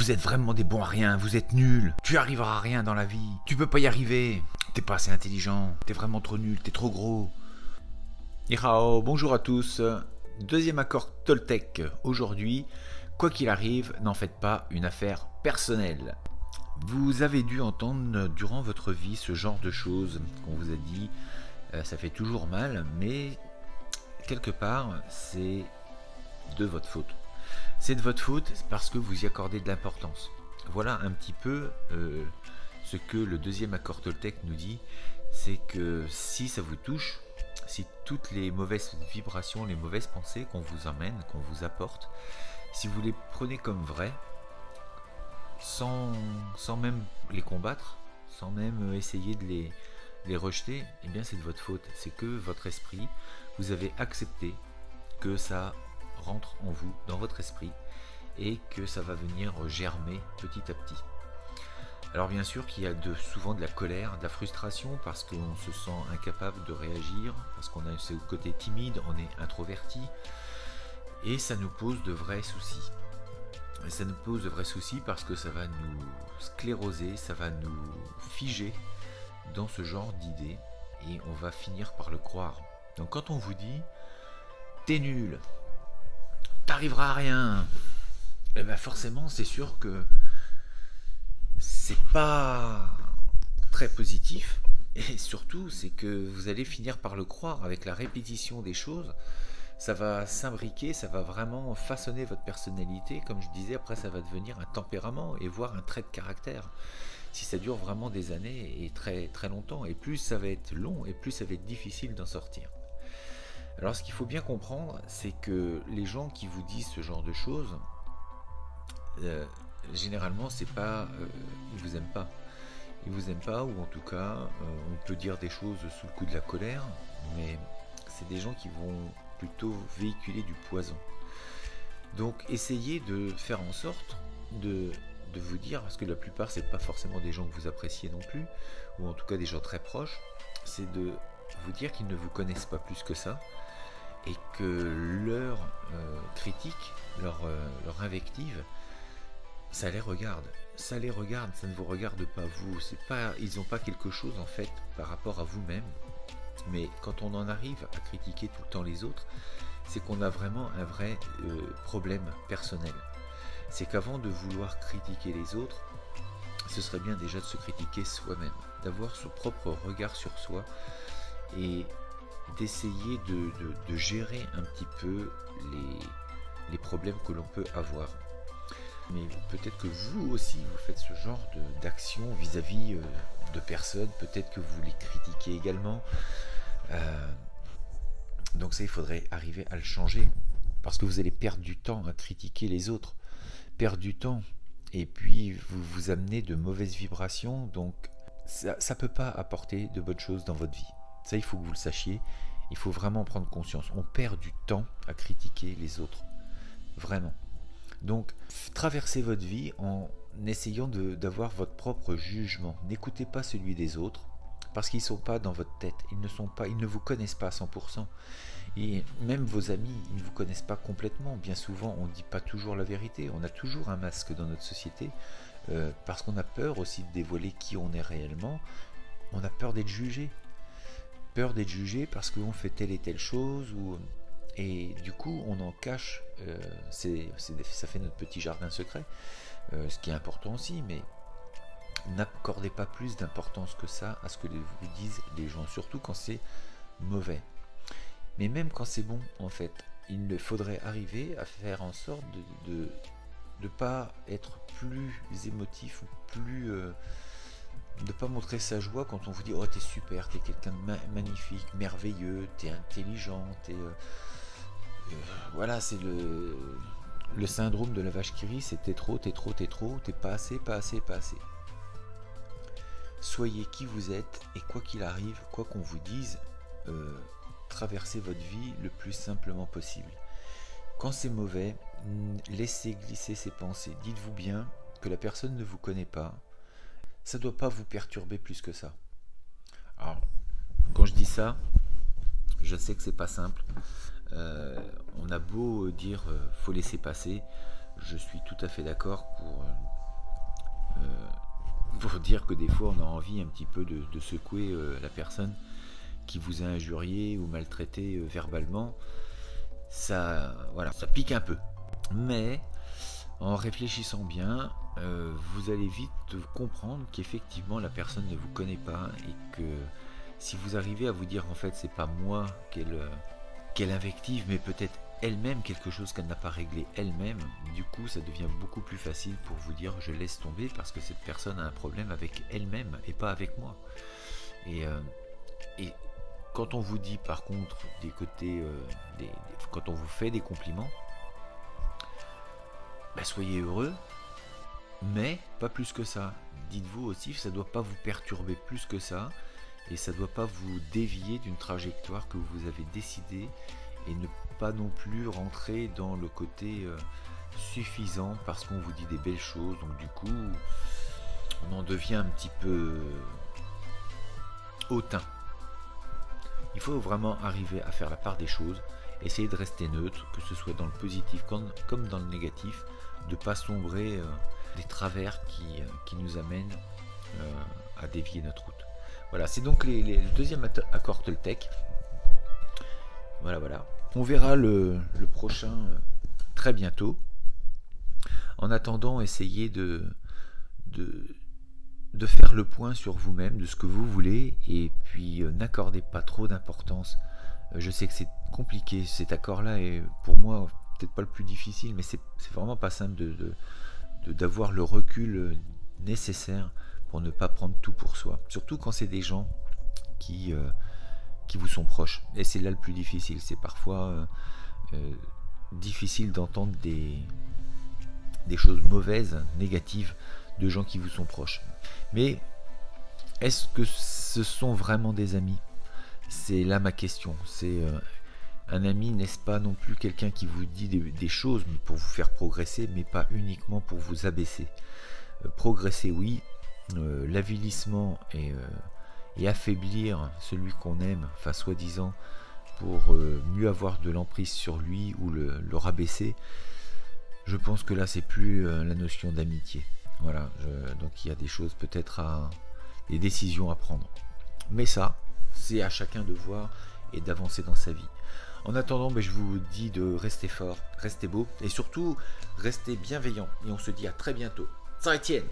vous êtes vraiment des bons à rien, vous êtes nuls, tu arriveras à rien dans la vie, tu peux pas y arriver, t'es pas assez intelligent, t'es vraiment trop nul, t'es trop gros. Ni hao, bonjour à tous, deuxième accord Toltec aujourd'hui, quoi qu'il arrive, n'en faites pas une affaire personnelle. Vous avez dû entendre durant votre vie ce genre de choses qu'on vous a dit, ça fait toujours mal, mais quelque part c'est de votre faute. C'est de votre faute parce que vous y accordez de l'importance. Voilà un petit peu ce que le deuxième accord Toltec nous dit, c'est que si ça vous touche, si toutes les mauvaises vibrations, les mauvaises pensées qu'on vous emmène, qu'on vous apporte, si vous les prenez comme vraies, sans même les combattre, sans même essayer de les rejeter, eh bien c'est de votre faute. C'est que votre esprit, vous avez accepté que ça rentre en vous, dans votre esprit, et que ça va venir germer petit à petit. Alors bien sûr qu'il y a souvent de la colère, de la frustration, parce qu'on se sent incapable de réagir, parce qu'on a ce côté timide, on est introverti, et ça nous pose de vrais soucis. Et ça nous pose de vrais soucis parce que ça va nous scléroser, ça va nous figer dans ce genre d'idées, et on va finir par le croire. Donc quand on vous dit « t'es nul », t'arriveras à rien, et bien forcément c'est sûr que c'est pas très positif, et surtout c'est que vous allez finir par le croire avec la répétition des choses. Ça va s'imbriquer, ça va vraiment façonner votre personnalité. Comme je disais, après ça va devenir un tempérament et voire un trait de caractère, si ça dure vraiment des années et très très longtemps. Et plus ça va être long et plus ça va être difficile d'en sortir. Alors ce qu'il faut bien comprendre, c'est que les gens qui vous disent ce genre de choses, généralement c'est pas, ils vous aiment pas. Ils vous aiment pas, ou en tout cas on peut dire des choses sous le coup de la colère, mais c'est des gens qui vont plutôt véhiculer du poison. Donc essayez de faire en sorte de vous dire, parce que la plupart c'est pas forcément des gens que vous appréciez non plus, ou en tout cas des gens très proches, c'est de vous dire qu'ils ne vous connaissent pas plus que ça, et que leur critique, leur invective, ça les regarde, ça les regarde, ça ne vous regarde pas vous. C'est pas, ils n'ont pas quelque chose en fait par rapport à vous-même. Mais quand on en arrive à critiquer tout le temps les autres, c'est qu'on a vraiment un vrai problème personnel. C'est qu'avant de vouloir critiquer les autres, ce serait bien déjà de se critiquer soi-même, d'avoir son propre regard sur soi et d'essayer de gérer un petit peu les problèmes que l'on peut avoir. Mais peut-être que vous aussi vous faites ce genre d'action vis-à-vis de personnes, peut-être que vous les critiquez également. Donc ça, il faudrait arriver à le changer, parce que vous allez perdre du temps à critiquer les autres, perdre du temps, et puis vous vous amenez de mauvaises vibrations. Donc ça peut pas apporter de bonnes choses dans votre vie. Ça, il faut que vous le sachiez. Il faut vraiment prendre conscience. On perd du temps à critiquer les autres, vraiment. Donc traversez votre vie en essayant d'avoir votre propre jugement. N'écoutez pas celui des autres, parce qu'ils ne sont pas dans votre tête, ils ne vous connaissent pas à 100%. Et même vos amis, ils ne vous connaissent pas complètement. Bien souvent, on ne dit pas toujours la vérité. On a toujours un masque dans notre société, parce qu'on a peur aussi de dévoiler qui on est réellement. On a peur d'être jugé. Peur d'être jugé parce qu'on fait telle et telle chose, et du coup, on en cache. Ça fait notre petit jardin secret, ce qui est important aussi, mais n'accordez pas plus d'importance que ça à ce que vous disent les gens, surtout quand c'est mauvais. Mais même quand c'est bon, en fait, il faudrait arriver à faire en sorte de ne pas être plus émotif, ou plus de pas montrer sa joie quand on vous dit « Oh, t'es super, t'es quelqu'un de magnifique, merveilleux, t'es intelligent, t'es... voilà, c'est le syndrome de la vache qui rit, c'est t'es trop, t'es pas assez, pas assez, pas assez. » Soyez qui vous êtes, et quoi qu'il arrive, quoi qu'on vous dise, traversez votre vie le plus simplement possible. Quand c'est mauvais, laissez glisser ces pensées. Dites-vous bien que la personne ne vous connaît pas. Ça ne doit pas vous perturber plus que ça. Alors, quand je dis ça, je sais que c'est pas simple. On a beau dire faut laisser passer, je suis tout à fait d'accord pour pour dire que des fois on a envie un petit peu de secouer la personne qui vous a injurié ou maltraité verbalement. Ça, voilà, ça pique un peu. Mais en réfléchissant bien, vous allez vite comprendre qu'effectivement la personne ne vous connaît pas et que si vous arrivez à vous dire en fait c'est pas moi qu'elle invective, mais peut-être elle-même quelque chose qu'elle n'a pas réglé elle-même, du coup ça devient beaucoup plus facile pour vous dire je laisse tomber parce que cette personne a un problème avec elle-même et pas avec moi. Et quand on vous dit par contre des côtés, quand on vous fait des compliments, bah soyez heureux, mais pas plus que ça. Dites-vous aussi que ça ne doit pas vous perturber plus que ça, et ça ne doit pas vous dévier d'une trajectoire que vous avez décidée, et ne pas non plus rentrer dans le côté suffisant parce qu'on vous dit des belles choses. Donc du coup, on en devient un petit peu hautain. Il faut vraiment arriver à faire la part des choses, essayer de rester neutre, que ce soit dans le positif comme dans le négatif, de ne pas sombrer des travers qui nous amènent à dévier notre route. Voilà, c'est donc le deuxième accord Toltec. Voilà. On verra le prochain très bientôt. En attendant, essayez de faire le point sur vous-même, de ce que vous voulez, et puis n'accordez pas trop d'importance. Je sais que c'est compliqué, cet accord-là est pour moi peut-être pas le plus difficile, mais c'est vraiment pas simple d'avoir le recul nécessaire pour ne pas prendre tout pour soi. Surtout quand c'est des gens qui vous sont proches. Et c'est là le plus difficile. C'est parfois difficile d'entendre des choses mauvaises, négatives, de gens qui vous sont proches. Mais est-ce que ce sont vraiment des amis? C'est là ma question. C'est un ami, n'est-ce pas non plus quelqu'un qui vous dit des choses pour vous faire progresser, mais pas uniquement pour vous abaisser. Progresser, oui. L'avilissement et affaiblir celui qu'on aime, enfin soi-disant, pour mieux avoir de l'emprise sur lui ou le rabaisser, je pense que là c'est plus la notion d'amitié. Voilà, donc il y a des choses peut-être des décisions à prendre. Mais ça, c'est à chacun de voir et d'avancer dans sa vie. En attendant, je vous dis de rester fort, rester beau et surtout rester bienveillant. Et on se dit à très bientôt. Saint Étienne!